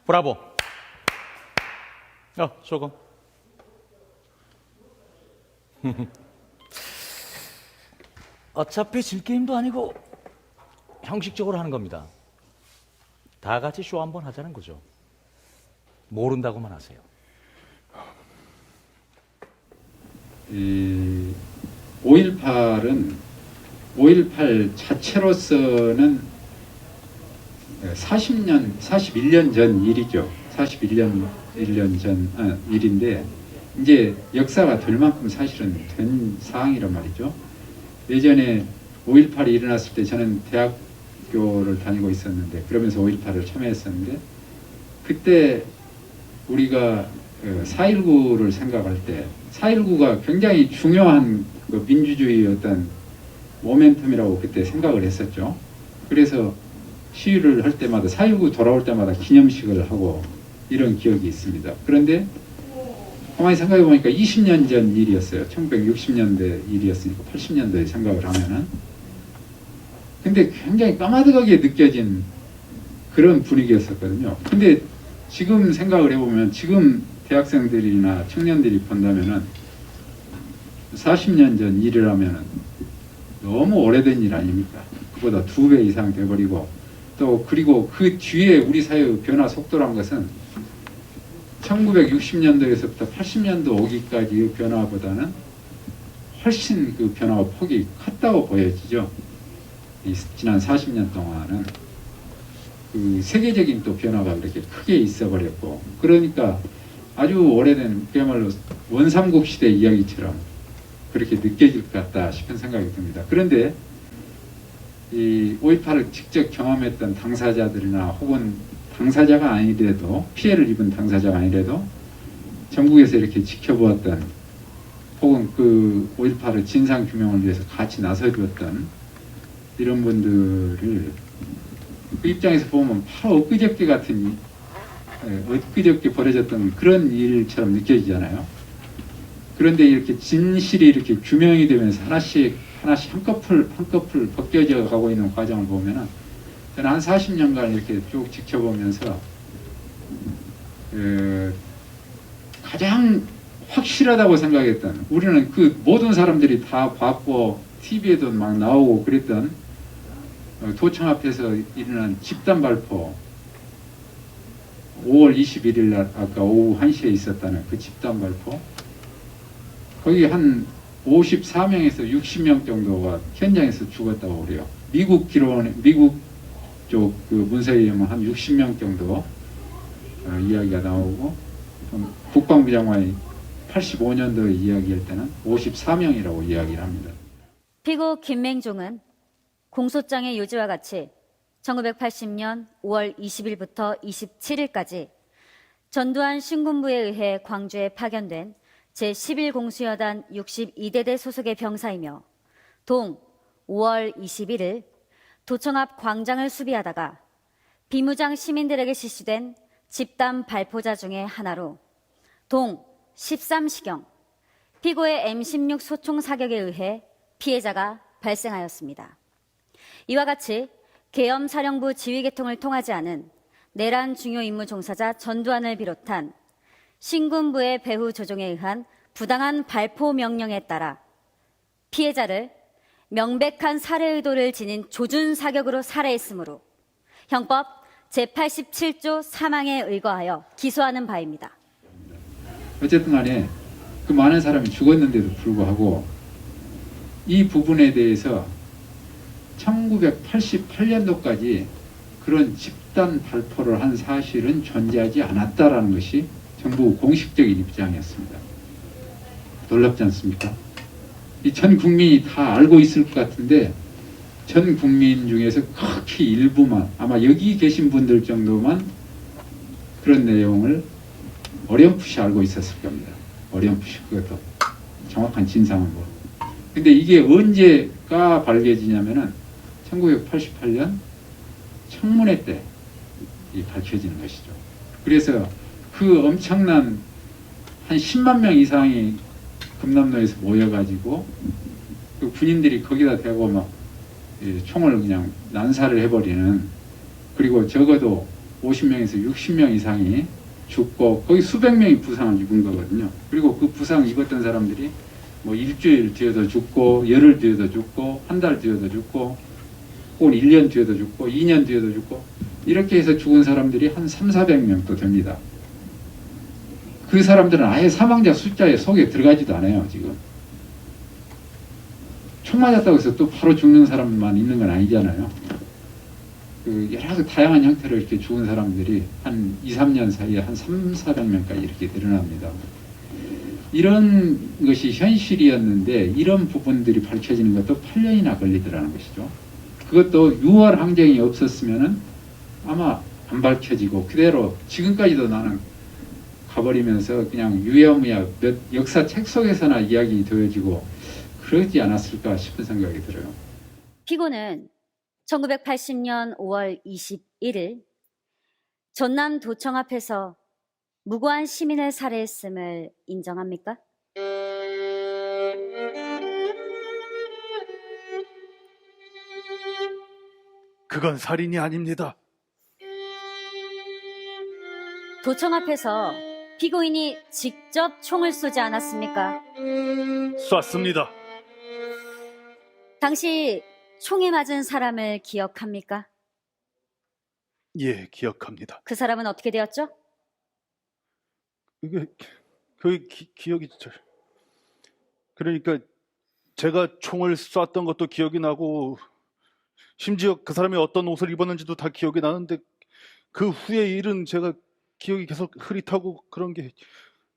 브라보. 소금. 어차피 질 게임도 아니고 형식적으로 하는 겁니다. 다 같이 쇼 한번 하자는 거죠. 모른다고만 하세요. 이 5.18은 5.18 자체로서는 41년 전 일이죠. 41년 전 일인데 이제 역사가 될 만큼 사실은 된 상황이란 말이죠. 예전에 5.18이 일어났을 때 저는 대학교를 다니고 있었는데 그러면서 5.18을 참여했었는데 그때 우리가 4.19를 생각할 때 4.19가 굉장히 중요한 그 민주주의의 어떤 모멘텀이라고 그때 생각을 했었죠. 그래서 시위를 할 때마다 4.19 돌아올 때마다 기념식을 하고 이런 기억이 있습니다. 그런데 가만히 생각해 보니까 20년 전 일이었어요. 1960년대 일이었으니까 80년도에 생각을 하면은 근데 굉장히 까마득하게 느껴진 그런 분위기였었거든요. 근데 지금 생각을 해보면 지금 대학생들이나 청년들이 본다면은 40년 전 일이라면은 너무 오래된 일 아닙니까? 그보다 2배 이상 돼버리고 또 그리고 그 뒤에 우리 사회의 변화 속도란 것은 1960년도에서부터 80년도 오기까지의 변화보다는 훨씬 그 변화 폭이 컸다고 보여지죠. 지난 40년 동안은 그 세계적인 또 변화가 그렇게 크게 있어버렸고 그러니까 아주 오래된 그야말로 원삼국 시대 이야기처럼 그렇게 느껴질 것 같다 싶은 생각이 듭니다. 그런데 이 5.18을 직접 경험했던 당사자들이나 혹은 당사자가 아니더라도 피해를 입은 당사자가 아니더라도 전국에서 이렇게 지켜보았던 혹은 그 5.18의 진상규명을 위해서 같이 나서주었던 이런 분들을 그 입장에서 보면 바로 엊그저께 같은 엊그저께 벌어졌던 그런 일처럼 느껴지잖아요. 그런데 이렇게 진실이 이렇게 규명이 되면서 하나씩 한꺼풀 벗겨져 가고 있는 과정을 보면은 저는 한 40년간 이렇게 쭉 지켜보면서 가장 확실하다고 생각했던 우리는 그 모든 사람들이 다 봤고 TV에도 막 나오고 그랬던 도청 앞에서 일어난 집단 발포 5월 21일 날 아까 오후 1시에 있었다는 그 집단 발포 거기 한 54명에서 60명 정도가 현장에서 죽었다고 그래요. 미국 쪽 그 문서에 의하면 한 60명 정도 이야기가 나오고 국방부 장관이 85년도에 이야기할 때는 54명이라고 이야기를 합니다. 피고 김맹종은 공소장의 요지와 같이 1980년 5월 20일부터 27일까지 전두환 신군부에 의해 광주에 파견된 제11공수여단 62대대 소속의 병사이며 동 5월 21일 도청 앞 광장을 수비하다가 비무장 시민들에게 실시된 집단 발포자 중의 하나로 동 13시경 피고의 M16 소총 사격에 의해 피해자가 발생하였습니다. 이와 같이 계엄사령부 지휘계통을 통하지 않은 내란 중요 임무 종사자 전두환을 비롯한 신군부의 배후 조종에 의한 부당한 발포 명령에 따라 피해자를 명백한 살해 의도를 지닌 조준 사격으로 살해했으므로 형법 제87조 사망에 의거하여 기소하는 바입니다. 어쨌든 간에 그 많은 사람이 죽었는데도 불구하고 이 부분에 대해서 1988년도까지 그런 집단 발포를 한 사실은 존재하지 않았다라는 것이 정부 공식적인 입장이었습니다. 놀랍지 않습니까? 이 전 국민이 다 알고 있을 것 같은데 전 국민 중에서 극히 일부만 아마 여기 계신 분들 정도만 그런 내용을 어렴풋이 알고 있었을 겁니다. 어렴풋이 그것도 정확한 진상은 뭐. 근데 이게 언제가 밝혀지냐면은 1988년 청문회 때 밝혀지는 것이죠. 그래서 그 엄청난 한 10만 명 이상이 금남로에서 모여가지고 그 군인들이 거기다 대고 막 총을 그냥 난사를 해버리는 그리고 적어도 50명에서 60명 이상이 죽고 거의 수백 명이 부상을 입은 거거든요. 그리고 그 부상 입었던 사람들이 뭐 일주일 뒤에도 죽고 열흘 뒤에도 죽고 한 달 뒤에도 죽고 혹은 1년 뒤에도 죽고 2년 뒤에도 죽고 이렇게 해서 죽은 사람들이 한 3,400명도 됩니다. 그 사람들은 아예 사망자 숫자에 속에 들어가지도 않아요. 지금 총 맞았다고 해서 또 바로 죽는 사람만 있는 건 아니잖아요. 그 여러 다양한 형태로 이렇게 죽은 사람들이 한 2, 3년 사이에 한 3,400명까지 이렇게 늘어납니다. 이런 것이 현실이었는데 이런 부분들이 밝혀지는 것도 8년이나 걸리더라는 것이죠. 그것도 6월 항쟁이 없었으면은 아마 안 밝혀지고 그대로 지금까지도 나는 가버리면서 그냥 유야무야 역사 책 속에서나 이야기 되어지고 그러지 않았을까 싶은 생각이 들어요. 피고는 1980년 5월 21일 전남 도청 앞에서 무고한 시민을 살해했음을 인정합니까? 그건 살인이 아닙니다. 도청 앞에서 피고인이 직접 총을 쏘지 않았습니까? 쐈습니다. 당시 총에 맞은 사람을 기억합니까? 예, 기억합니다. 그 사람은 어떻게 되었죠? 그 기억이 그러니까 제가 총을 쐈던 것도 기억이 나고 심지어 그 사람이 어떤 옷을 입었는지도 다 기억이 나는데 그 후의 일은 제가 기억이 계속 흐릿하고 그런 게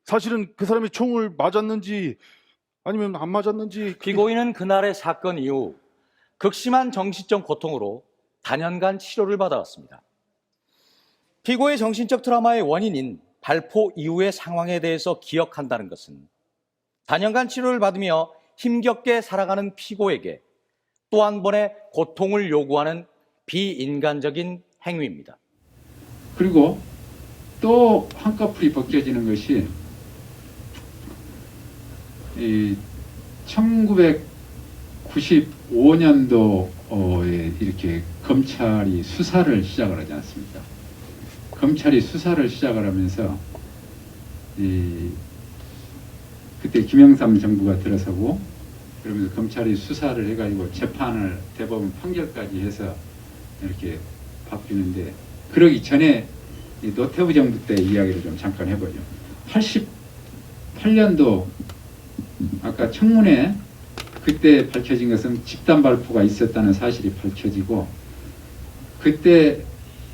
사실은 그 사람이 총을 맞았는지 아니면 안 맞았는지 피고인은 그날의 사건 이후 극심한 정신적 고통으로 단연간 치료를 받아왔습니다. 피고의 정신적 트라우마의 원인인 발포 이후의 상황에 대해서 기억한다는 것은 단연간 치료를 받으며 힘겹게 살아가는 피고에게 또 한 번의 고통을 요구하는 비인간적인 행위입니다. 그리고 또 한꺼풀이 벗겨지는 것이 이 1995년도에 이렇게 검찰이 수사를 시작을 하지 않습니까? 검찰이 수사를 시작을 하면서 그때 김영삼 정부가 들어서고 그러면서 검찰이 수사를 해가지고 재판을 대법원 판결까지 해서 이렇게 바뀌는데 그러기 전에 이 노태우 정부 때 이야기를 좀 잠깐 해보죠. 88년도 아까 청문회 그때 밝혀진 것은 집단 발포가 있었다는 사실이 밝혀지고 그때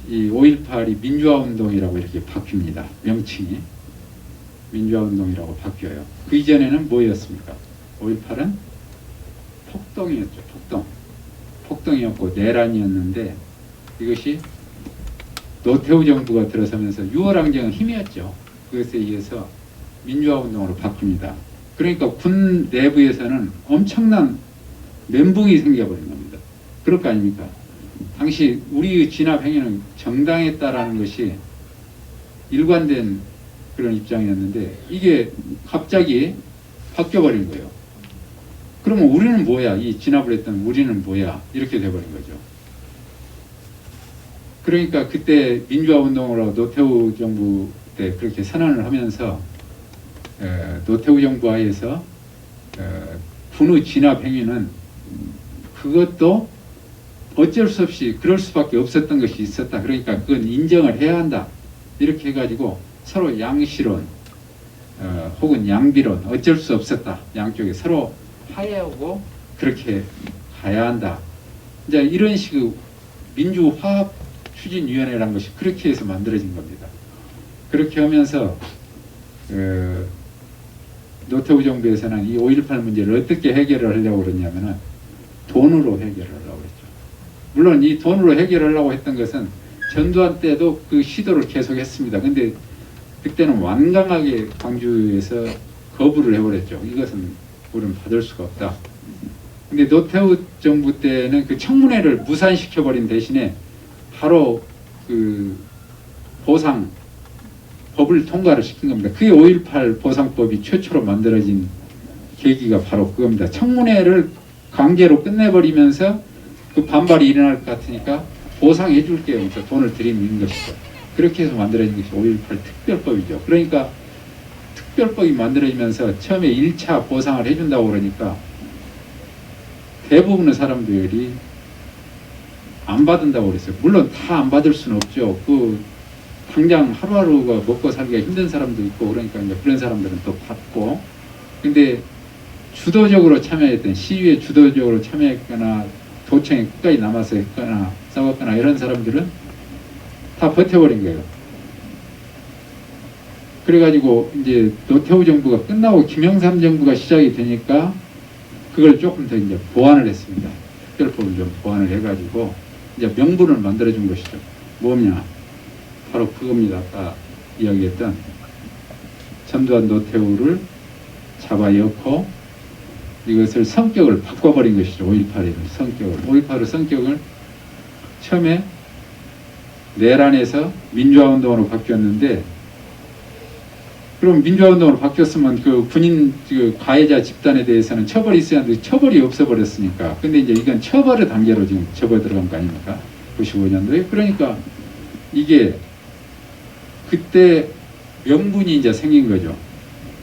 이 5.18이 민주화운동이라고 이렇게 바뀝니다. 명칭이 민주화운동이라고 바뀌어요. 그 이전에는 뭐였습니까? 5.18은 폭동이었죠. 폭동이었고 내란이었는데 이것이 노태우 정부가 들어서면서 6월 항쟁은 힘이었죠. 그것에 의해서 민주화운동으로 바뀝니다. 그러니까 군 내부에서는 엄청난 멘붕이 생겨버린 겁니다. 그럴 거 아닙니까? 당시 우리의 진압 행위는 정당했다라는 것이 일관된 그런 입장이었는데 이게 갑자기 바뀌어버린 거예요. 그러면 우리는 뭐야? 이 진압을 했던 우리는 뭐야? 이렇게 돼버린 거죠. 그러니까 그때 민주화운동으로 노태우 정부 때 그렇게 선언을 하면서 노태우 정부 하에서 군의 진압 행위는 그것도 어쩔 수 없이 그럴 수밖에 없었던 것이 있었다. 그러니까 그건 인정을 해야 한다. 이렇게 해가지고 서로 양시론 혹은 양비론 어쩔 수 없었다. 양쪽에 서로 화해하고 그렇게 가야 한다. 이제 이런 식의 민주화합추진위원회라는 것이 그렇게 해서 만들어진 겁니다. 그렇게 하면서 노태우 정부에서는 이 5.18 문제를 어떻게 해결을 하려고 그러냐면은 돈으로 해결을 하려고 했죠. 물론 이 돈으로 해결하려고 했던 것은 전두환 때도 그 시도를 계속했습니다. 근데 그때는 완강하게 광주에서 거부를 해버렸죠. 이것은 우리는 받을 수가 없다. 근데 노태우 정부 때는 그 청문회를 무산시켜버린 대신에 바로 그 보상 법을 통과를 시킨 겁니다. 그게 5.18 보상법이 최초로 만들어진 계기가 바로 그겁니다. 청문회를 강제로 끝내버리면서 그 반발이 일어날 것 같으니까 보상해 줄게요. 그래서 돈을 드리는 것이죠. 그렇게 해서 만들어진 것이 5.18 특별법이죠. 그러니까 특별법이 만들어지면서 처음에 1차 보상을 해준다고 그러니까 대부분의 사람들이 안 받는다고 그랬어요. 물론 다 안 받을 수는 없죠. 그 당장 하루하루가 먹고 살기가 힘든 사람도 있고 그러니까 이제 그런 사람들은 또 받고, 근데 주도적으로 참여했던, 시위에 주도적으로 참여했거나 도청에 끝까지 남아서 했거나 싸웠거나 이런 사람들은 다 버텨버린 거예요. 그래가지고 이제 노태우 정부가 끝나고 김영삼 정부가 시작이 되니까 그걸 조금 더 이제 보완을 했습니다. 특별법을 좀 보완을 해가지고 이제 명분을 만들어준 것이죠. 뭐냐? 바로 그겁니다. 아까 이야기했던 전두환 노태우를 잡아 엮고 이것을 성격을 바꿔버린 것이죠. 5.18의 성격을. 5.18의 성격을 처음에 내란에서 민주화운동으로 바뀌었는데, 그럼 민주화운동으로 바뀌었으면 그 군인 그 가해자 집단에 대해서는 처벌이 있어야 하는데 처벌이 없어버렸으니까. 근데 이제 이건 처벌의 단계로 지금 접어 들어간 거 아닙니까? 95년도에. 그러니까 이게 그때 명분이 이제 생긴 거죠.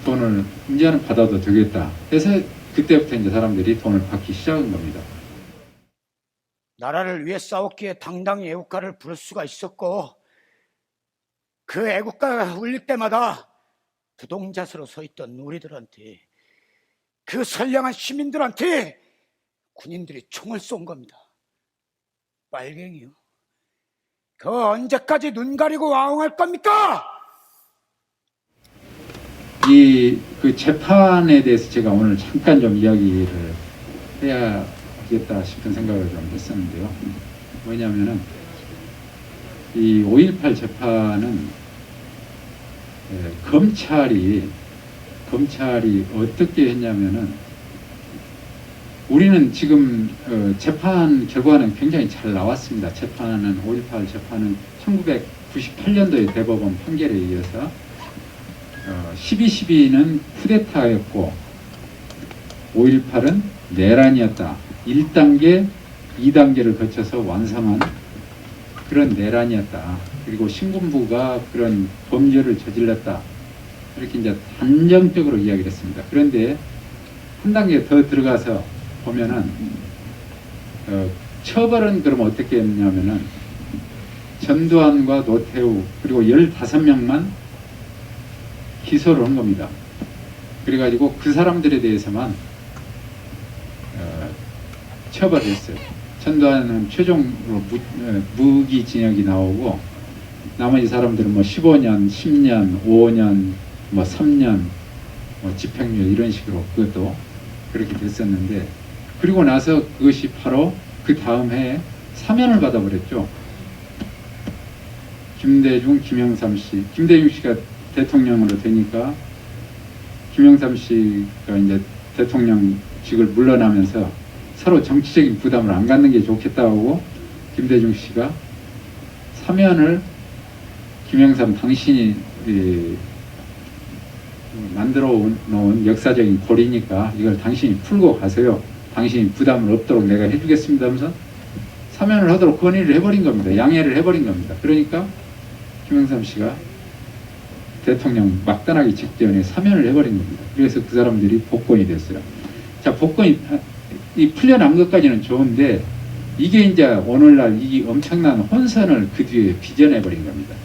돈을 이제는 받아도 되겠다 해서 그때부터 이제 사람들이 돈을 받기 시작한 겁니다. 나라를 위해 싸웠기에 당당히 애국가를 부를 수가 있었고, 그 애국가가 울릴 때마다 부동자세로 서 있던 우리들한테, 그 선량한 시민들한테 군인들이 총을 쏜 겁니다. 빨갱이요. 그 언제까지 눈 가리고 와웅할 겁니까? 이 그 재판에 대해서 제가 오늘 잠깐 좀 이야기를 해야겠다 싶은 생각을 좀 했었는데요. 뭐냐면은 이 5.18 재판은 검찰이 어떻게 했냐면은, 우리는 지금 재판 결과는 굉장히 잘 나왔습니다. 재판은 5.18 재판은 1998년도의 대법원 판결에 의해서 12.12는 쿠데타였고 5.18은 내란이었다. 1단계, 2단계를 거쳐서 완성한 그런 내란이었다. 그리고 신군부가 그런 범죄를 저질렀다. 이렇게 이제 단정적으로 이야기를 했습니다. 그런데 한 단계 더 들어가서 보면은 처벌은 그럼 어떻게 했냐면은 전두환과 노태우 그리고 15명만 기소를 한 겁니다. 그래가지고 그 사람들에 대해서만 처벌을 했어요. 전두환은 최종으로 무기징역이 나오고 나머지 사람들은 뭐 15년, 10년, 5년, 뭐 3년, 뭐 집행유예 이런 식으로 그것도 그렇게 됐었는데, 그리고 나서 그것이 바로 그 다음 해에 사면을 받아버렸죠. 김대중, 김영삼 씨. 김대중 씨가 대통령으로 되니까 김영삼 씨가 이제 대통령직을 물러나면서 서로 정치적인 부담을 안 갖는 게 좋겠다고 김대중 씨가 사면을, 김영삼 당신이 만들어 놓은 역사적인 고리니까 이걸 당신이 풀고 가세요. 당신이 부담을 없도록 내가 해주겠습니다 하면서 사면을 하도록 건의를 해버린 겁니다. 양해를 해버린 겁니다. 그러니까 김영삼 씨가 대통령 막 떠나기 직전에 사면을 해버린 겁니다. 그래서 그 사람들이 복권이 됐어요. 자, 복권이 이 풀려난 것까지는 좋은데 이게 이제 오늘날 이 엄청난 혼선을 그 뒤에 빚어내버린 겁니다.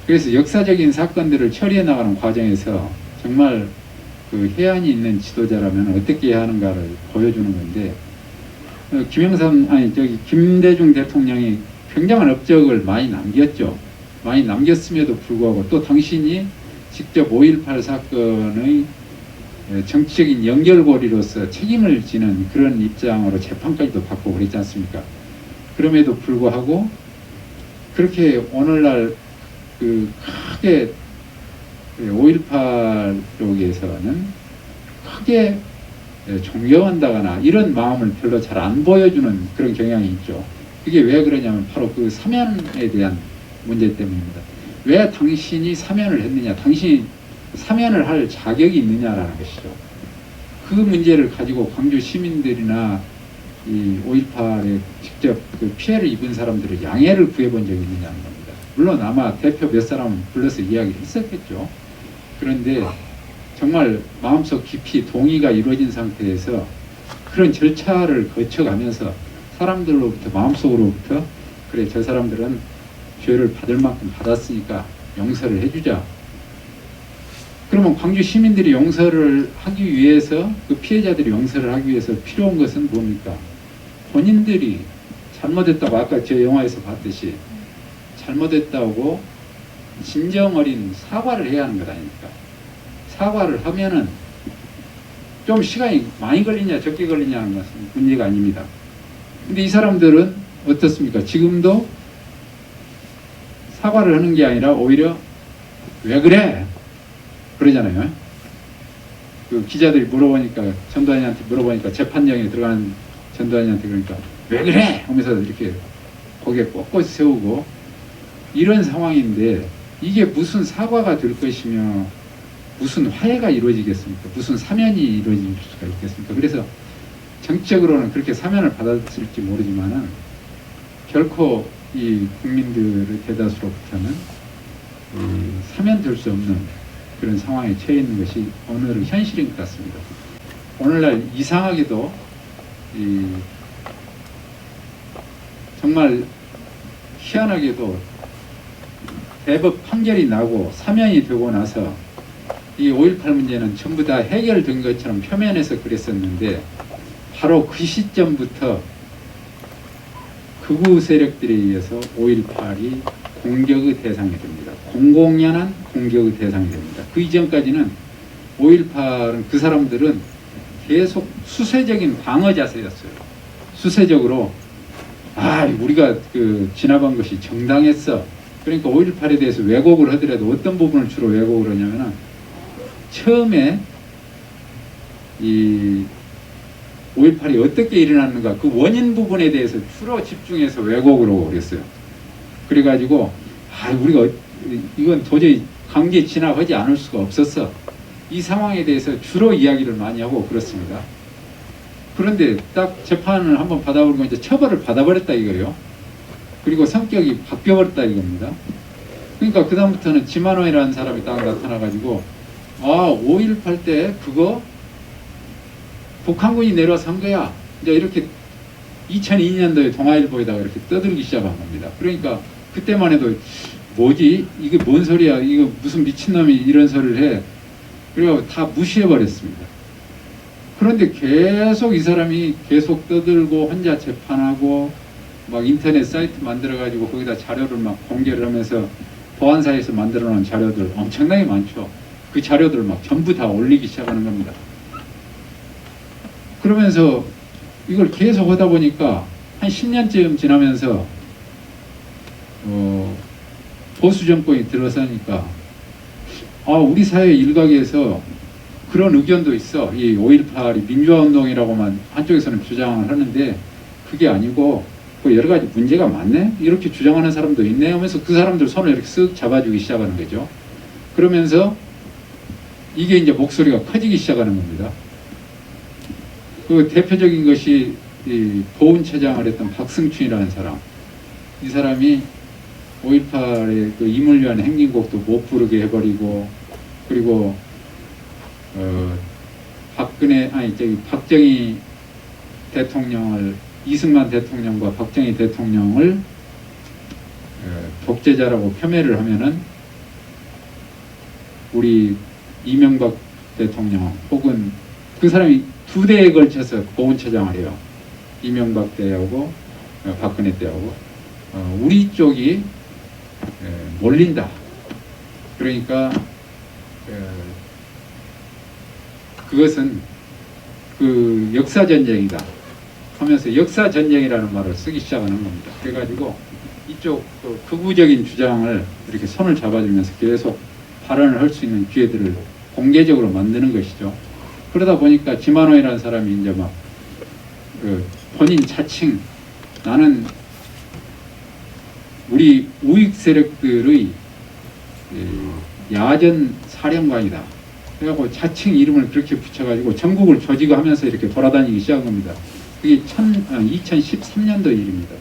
그래서 역사적인 사건들을 처리해 나가는 과정에서 정말 그 해안이 있는 지도자라면 어떻게 해야 하는가를 보여주는 건데, 김대중 대통령이 굉장한 업적을 많이 남겼죠. 많이 남겼음에도 불구하고 또 당신이 직접 5.18 사건의 정치적인 연결고리로서 책임을 지는 그런 입장으로 재판까지도 받고 그랬지 않습니까? 그럼에도 불구하고 그렇게 오늘날 그 크게 5.18 쪽에서는 크게 존경한다거나 이런 마음을 별로 잘 안 보여주는 그런 경향이 있죠. 그게 왜 그러냐면 바로 그 사면에 대한 문제 때문입니다. 왜 당신이 사면을 했느냐, 당신이 사면을 할 자격이 있느냐라는 것이죠. 그 문제를 가지고 광주 시민들이나 이 5.18에 직접 그 피해를 입은 사람들을 양해를 구해본 적이 있느냐는 겁니다. 물론 아마 대표 몇 사람 불러서 이야기를 했었겠죠. 그런데 정말 마음속 깊이 동의가 이루어진 상태에서 그런 절차를 거쳐가면서 사람들로부터 마음속으로부터 그래 저 사람들은 죄를 받을 만큼 받았으니까 용서를 해주자. 그러면 광주 시민들이 용서를 하기 위해서 그 피해자들이 용서를 하기 위해서 필요한 것은 뭡니까? 본인들이 잘못했다고 아까 저 영화에서 봤듯이 잘못했다고 진정 어린 사과를 해야 하는 것 아닙니까? 사과를 하면은 좀 시간이 많이 걸리냐 적게 걸리냐는 것은 문제가 아닙니다. 근데 이 사람들은 어떻습니까? 지금도 사과를 하는 게 아니라 오히려 왜 그래? 그러잖아요. 그 기자들이 물어보니까 전두환이한테 물어보니까 재판정에 들어가는 전두환이한테 그러니까 왜 그래? 하면서 이렇게 고개 꼿꼿이 세우고 이런 상황인데 이게 무슨 사과가 될 것이며 무슨 화해가 이루어지겠습니까? 무슨 사면이 이루어질 수가 있겠습니까? 그래서 정치적으로는 그렇게 사면을 받았을지 모르지만은 결코 이 국민들의 대다수로부터는 사면될 수 없는 그런 상황에 처해 있는 것이 오늘의 현실인 것 같습니다. 오늘날 이상하게도 정말 희한하게도 대법 판결이 나고 사면이 되고 나서 이 5.18 문제는 전부 다 해결된 것처럼 표면에서 그랬었는데 바로 그 시점부터 극우 세력들에 의해서 5.18이 공격의 대상이 됩니다. 공공연한 공격의 대상이 됩니다. 그 이전까지는 5.18은 그 사람들은 계속 수세적인 방어 자세였어요. 수세적으로 우리가 그 지나간 것이 정당했어. 그러니까 5.18에 대해서 왜곡을 하더라도 어떤 부분을 주로 왜곡을 하냐면은 처음에 이 5.18이 어떻게 일어났는가 그 원인 부분에 대해서 주로 집중해서 왜곡을 하고 그랬어요. 그래가지고 우리가 이건 도저히 강제 진압하지 않을 수가 없었어. 이 상황에 대해서 주로 이야기를 많이 하고 그렇습니다. 그런데 딱 재판을 한번 받아버리고 이제 처벌을 받아버렸다 이거예요. 그리고 성격이 바뀌어버렸다 이겁니다. 그러니까 그 다음부터는 지만호이라는 사람이 딱 나타나가지고 5.18 때 그거 북한군이 내려와서 한 거야. 이제 이렇게 2002년도에 동아일보에다가 이렇게 떠들기 시작한 겁니다. 그러니까 그때만 해도 뭐지? 이게 뭔 소리야? 이거 무슨 미친놈이 이런 소리를 해? 그리고 다 무시해버렸습니다. 그런데 계속 이 사람이 계속 떠들고 혼자 재판하고 막 인터넷 사이트 만들어가지고 거기다 자료를 막 공개를 하면서 보안사에서 만들어 놓은 자료들 엄청나게 많죠. 그 자료들을 막 전부 다 올리기 시작하는 겁니다. 그러면서 이걸 계속 하다 보니까 한 10년쯤 지나면서 보수 정권이 들어서니까 우리 사회 일각에서 그런 의견도 있어. 이 5.18이 민주화운동이라고만 한쪽에서는 주장을 하는데 그게 아니고 그 여러 가지 문제가 많네? 이렇게 주장하는 사람도 있네? 하면서 그 사람들 손을 이렇게 쓱 잡아주기 시작하는 거죠. 그러면서 이게 이제 목소리가 커지기 시작하는 겁니다. 그 대표적인 것이 이 보훈처장을 했던 박승춘이라는 사람. 이 사람이 5.18의 그 임을 위한 행진곡도 못 부르게 해버리고 그리고 박정희 대통령을 이승만 대통령과 박정희 대통령을 독재자라고 폄훼를 하면은 우리 이명박 대통령 혹은 그 사람이 두 대에 걸쳐서 보훈처장을 해요. 이명박 때하고 박근혜 때하고 우리 쪽이 몰린다. 그러니까 그것은 그 역사전쟁이다 하면서 역사전쟁이라는 말을 쓰기 시작하는 겁니다. 그래가지고 이쪽 극우적인 주장을 이렇게 손을 잡아주면서 계속 발언을 할 수 있는 기회들을 공개적으로 만드는 것이죠. 그러다 보니까 지만호이라는 사람이 이제 막 본인 자칭 나는 우리 우익 세력들의 야전 사령관이다. 그래갖고 자칭 이름을 그렇게 붙여가지고 전국을 조지고 하면서 이렇게 돌아다니기 시작한 겁니다. 그게 2013년도 일입니다.